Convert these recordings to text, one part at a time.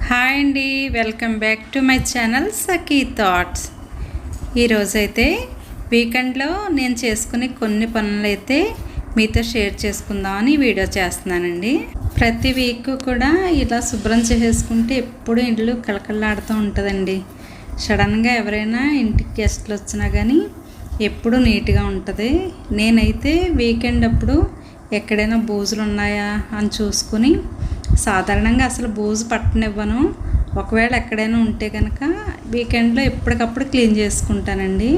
Hi అండి, welcome back to my channel Sakhi thoughts. ఈరోజైతే వీకెండ్లో నేను చేసుకునే కొన్ని పనులు అయితే మీతో షేర్ చేసుకుందామని వీడియో చేస్తున్నానండి. ప్రతి వీక్ కూడా ఇలా శుభ్రం చేసుకుంటే ఎప్పుడు ఇల్లు కలకల్లాడుతూ ఉంటుందండి. సడన్గా ఎవరైనా ఇంటికి గెస్ట్లు వచ్చినా కానీ ఎప్పుడు నీట్గా ఉంటుంది. నేనైతే వీకెండ్ అప్పుడు ఎక్కడైనా బూజులు ఉన్నాయా అని చూసుకుని సాధారణంగా అసలు బూజు పట్టనివ్వను. ఒకవేళ ఎక్కడైనా ఉంటే కనుక వీకెండ్లో ఎప్పటికప్పుడు క్లీన్ చేసుకుంటానండి.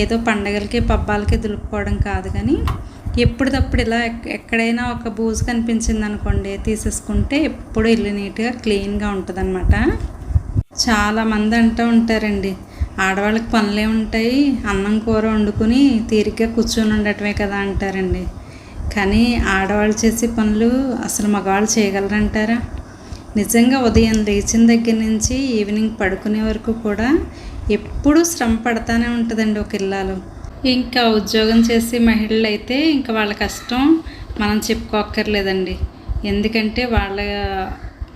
ఏదో పండగలకి పబ్బాలకి దులుపుకోవడం కాదు, కానీ ఎప్పటికప్పుడు ఇలా ఎక్కడైనా ఒక బూజు కనిపించింది అనుకోండి తీసేసుకుంటే ఎప్పుడు ఇల్లు నీట్గా క్లీన్గా ఉంటుంది అనమాట. చాలామంది అంటూ ఉంటారండి, ఆడవాళ్ళకి పనులే ఉంటాయి, అన్నం కూర వండుకుని తీరిగ్గా కూర్చొని ఉండటమే కదా అంటారండి. కానీ ఆడవాళ్ళు చేసే పనులు అసలు మగవాళ్ళు చేయగలరంటారా? నిజంగా ఉదయం లేచిన దగ్గర నుంచి ఈవినింగ్ పడుకునే వరకు కూడా ఎప్పుడూ శ్రమ పడతానే ఉంటుందండి ఒక ఇల్లాలు. ఇంకా ఉద్యోగం చేసే మహిళలు అయితే ఇంకా వాళ్ళ కష్టం మనం చెప్పుకోక్కర్లేదండి. ఎందుకంటే వాళ్ళ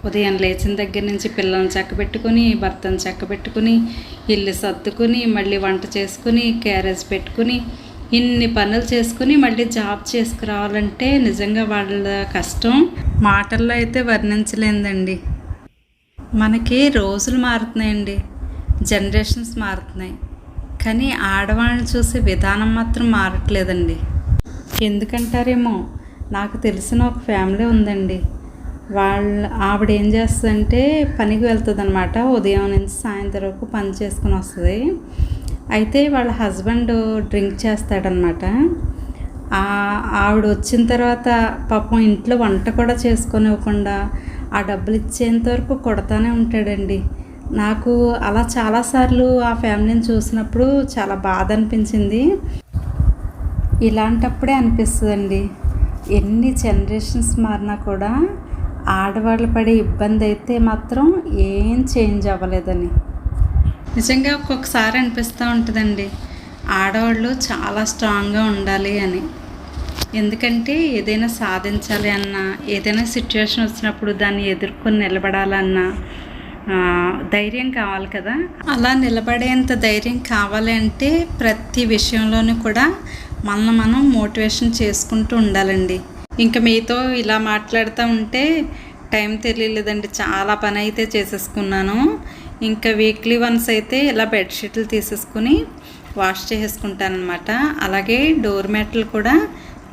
ఉదయం లేచిన దగ్గర నుంచి పిల్లల్ని చక్కబెట్టుకుని, భర్తను చక్కబెట్టుకుని, ఇల్లు సర్దుకుని, మళ్ళీ వంట చేసుకుని, క్యారేజ్ పెట్టుకుని, ఇన్ని పనులు చేసుకుని మళ్ళీ జాబ్ చేసుకురావాలంటే నిజంగా వాళ్ళ కష్టం మాటల్లో అయితే వర్ణించలేదండి. మనకి రోజులు మారుతున్నాయండి, జనరేషన్స్ మారుతున్నాయి, కానీ ఆడవాళ్ళని చూసే విధానం మాత్రం మారట్లేదండి. ఎందుకంటారేమో, నాకు తెలిసిన ఒక ఫ్యామిలీ ఉందండి. ఆవిడ ఏం చేస్తుందంటే పనికి వెళ్తుంది అనమాట. ఉదయం నుంచి సాయంత్రం వరకు పని చేసుకుని వస్తుంది. అయితే వాళ్ళ హస్బెండ్ డ్రింక్ చేస్తాడనమాట. ఆవిడ వచ్చిన తర్వాత పాపం ఇంట్లో వంట కూడా చేసుకోనివ్వకుండా ఆ డబ్బులు ఇచ్చేంత వరకు కొడతానే ఉంటాడండి. నాకు అలా చాలాసార్లు ఆ ఫ్యామిలీని చూసినప్పుడు చాలా బాధ అనిపించింది. ఇలాంటప్పుడే అనిపిస్తుందండి, ఎన్ని జనరేషన్స్ మారినా కూడా ఆడవాళ్ళు పడే ఇబ్బంది అయితే మాత్రం ఏం చేంజ్ అవ్వలేదని. నిజంగా ఒక్కొక్కసారి అనిపిస్తూ ఉంటుందండి, ఆడవాళ్ళు చాలా స్ట్రాంగ్గా ఉండాలి అని. ఎందుకంటే ఏదైనా సాధించాలి అన్నా, ఏదైనా సిచ్యువేషన్ వచ్చినప్పుడు దాన్ని ఎదుర్కొని నిలబడాలన్నా ధైర్యం కావాలి కదా. అలా నిలబడేంత ధైర్యం కావాలి అంటే ప్రతి విషయంలోనూ కూడా మనం మోటివేషన్ చేసుకుంటూ ఉండాలండి. ఇంకా మీతో ఇలా మాట్లాడుతూ ఉంటే టైం తెలియలేదండి, చాలా పని అయితే చేసేసుకున్నాను. ఇంకా వీక్లీ వన్స్ అయితే ఇలా బెడ్షీట్లు తీసేసుకుని వాష్ చేసుకుంటానమాట. అలాగే డోర్ మ్యాట్లు కూడా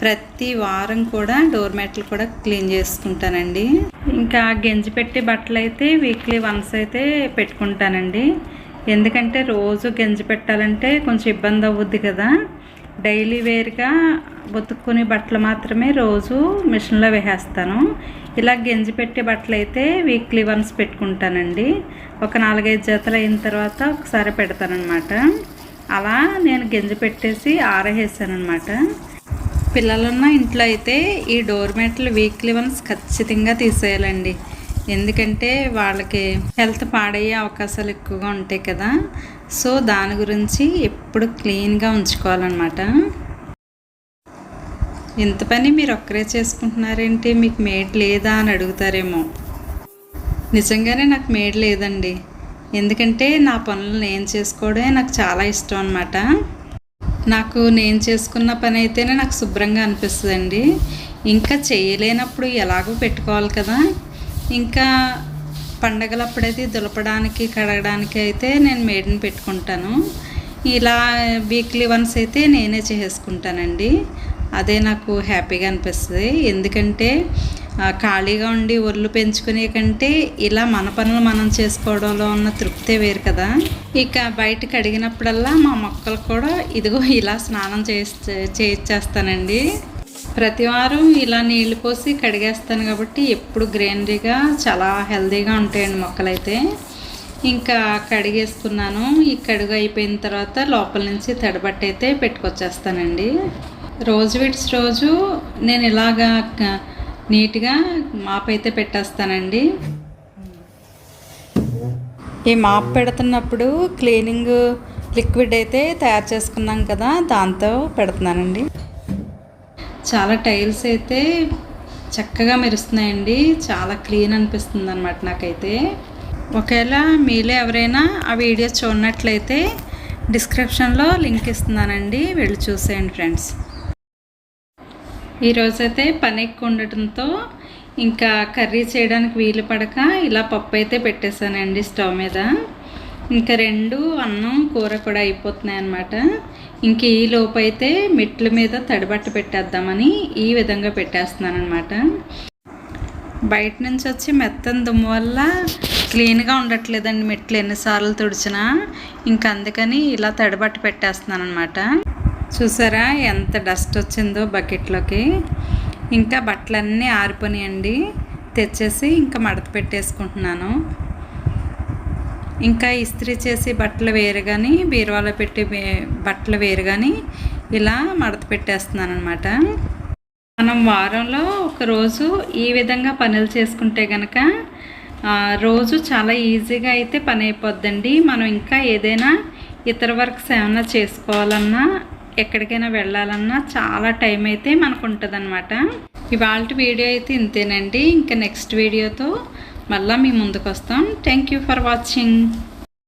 ప్రతి వారం కూడా డోర్ మ్యాట్లు కూడా క్లీన్ చేసుకుంటానండి. ఇంకా గెంజి పెట్టి బట్టలు అయితే వీక్లీ వన్స్ అయితే పెట్టుకుంటానండి. ఎందుకంటే రోజు గెంజి పెట్టాలంటే కొంచెం ఇబ్బంది అవుద్ది కదా. డైలీ వేర్గా ఉతుక్కుని బట్టలు మాత్రమే రోజు మిషన్లో వేసేస్తాను. ఇలా గెంజి పెట్టే బట్టలు అయితే వీక్లీ వన్స్ పెట్టుకుంటానండి. ఒక 4-5 జతలు అయిన తర్వాత ఒకసారి పెడతానమాట. అలా నేను గెంజి పెట్టేసి ఆరేసానమాట. పిల్లలున్న ఇంట్లో అయితే ఈ డోర్ మ్యాట్లు వీక్లీ వన్స్ ఖచ్చితంగా తీసేయాలండి. ఎందుకంటే వాళ్ళకి హెల్త్ పాడయ్యే అవకాశాలు ఎక్కువగా ఉంటాయి కదా. సో దాని గురించి ఎప్పుడు క్లీన్గా ఉంచుకోవాలన్నమాట. ఇంత పని మీరు ఒక్కరే చేసుకుంటున్నారేంటి, మీకు మేడ్ లేదా అని అడుగుతారేమో. నిజంగానే నాకు మేడ్ లేదండి. ఎందుకంటే నా పనులు నేను చేసుకోవడమే నాకు చాలా ఇష్టం అన్నమాట. నాకు నేను చేసుకున్న పని అయితేనే నాకు శుభ్రంగా అనిపిస్తుందండి. ఇంకా చేయలేనప్పుడు ఎలాగో పెట్టుకోవాలి కదా. ఇంకా పండగలప్పుడైతే దులపడానికి కడగడానికి అయితే నేను మేడ్ని పెట్టుకుంటాను. ఇలా వీక్లీ వన్స్ అయితే నేనే చేసుకుంటానండి. అదే నాకు హ్యాపీగా అనిపిస్తుంది. ఎందుకంటే ఖాళీగా ఉండి ఒళ్ళు పెంచుకునే కంటే ఇలా మన పనులు మనం చేసుకోవడంలో ఉన్న తృప్తే వేరు కదా. ఇక బయటకు అడిగినప్పుడల్లా మా మొక్కలు కూడా ఇదిగో ఇలా స్నానం చేయించేస్తానండి. ప్రతి వారం ఇలా నీళ్లు పోసి కడిగేస్తాను కాబట్టి ఎప్పుడు గ్రీనరీగా చాలా హెల్తీగా ఉంటాయండి మొక్కలైతే. ఇంకా కడిగేసుకున్నాను. ఈ కడుగు అయిపోయిన తర్వాత లోపల నుంచి తడిబట్ట అయితే పెట్టుకొచ్చేస్తానండి. రోజు విడిచి రోజు నేను ఇలాగా నీట్గా మాప్ అయితే పెట్టేస్తానండి. ఈ మాప్ పెడుతున్నప్పుడు క్లీనింగ్ లిక్విడ్ అయితే తయారు చేసుకున్నాం కదా, దాంతో పెడుతున్నానండి. చాలా టైల్స్ అయితే చక్కగా మెరుస్తున్నాయండి. చాలా క్లీన్ అనిపిస్తుంది అన్నమాట నాకైతే. ఒకవేళ మీలో ఎవరైనా ఆ వీడియో చూడనట్లయితే డిస్క్రిప్షన్లో లింక్ ఇస్తున్నానండి, వెళ్ళి చూసేయండి ఫ్రెండ్స్. ఈరోజైతే పని ఎక్కువ ఉండటంతో ఇంకా కర్రీ చేయడానికి వీలు పడక ఇలా పప్పు అయితే పెట్టేశానండి స్టవ్ మీద. ఇంకా 2 అన్నం కూర కూడా అయిపోతున్నాయి అన్నమాట. ఇంక ఈ లోపు అయితే మెట్ల మీద తడిబట్ట పెట్టేద్దామని ఈ విధంగా పెట్టేస్తున్నాను అనమాట. బయట నుంచి వచ్చి మెత్తని దుమ్ము వల్ల క్లీన్గా ఉండట్లేదండి మెట్లు ఎన్నిసార్లు తుడిచినా. ఇంకా అందుకని ఇలా తడిబట్ట పెట్టేస్తున్నాను అనమాట. చూసారా ఎంత డస్ట్ వచ్చిందో బకెట్లోకి. ఇంకా బట్టలన్నీ ఆరిపోయాయండి, తెచ్చేసి ఇంకా మడత పెట్టేసుకుంటున్నాను. ఇంకా ఇస్త్రీ చేసి బట్టలు వేరు కానీ బీరువాలో పెట్టి బట్టలు వేరు కానీ ఇలా మడత పెట్టేస్తున్నాను అనమాట. మనం వారంలో ఒకరోజు ఈ విధంగా పనులు చేసుకుంటే కనుక రోజు చాలా ఈజీగా అయితే పని అయిపోద్దండి. మనం ఇంకా ఏదైనా ఇతర వర్క్స్ ఏమైనా చేసుకోవాలన్నా ఎక్కడికైనా వెళ్ళాలన్నా చాలా టైం అయితే మనకు ఉంటుంది అనమాట. ఇవాళ వీడియో అయితే ఇంతేనండి. ఇంకా నెక్స్ట్ వీడియోతో మళ్ళీ మీ ముందుకు వస్తాం. Thank you for watching.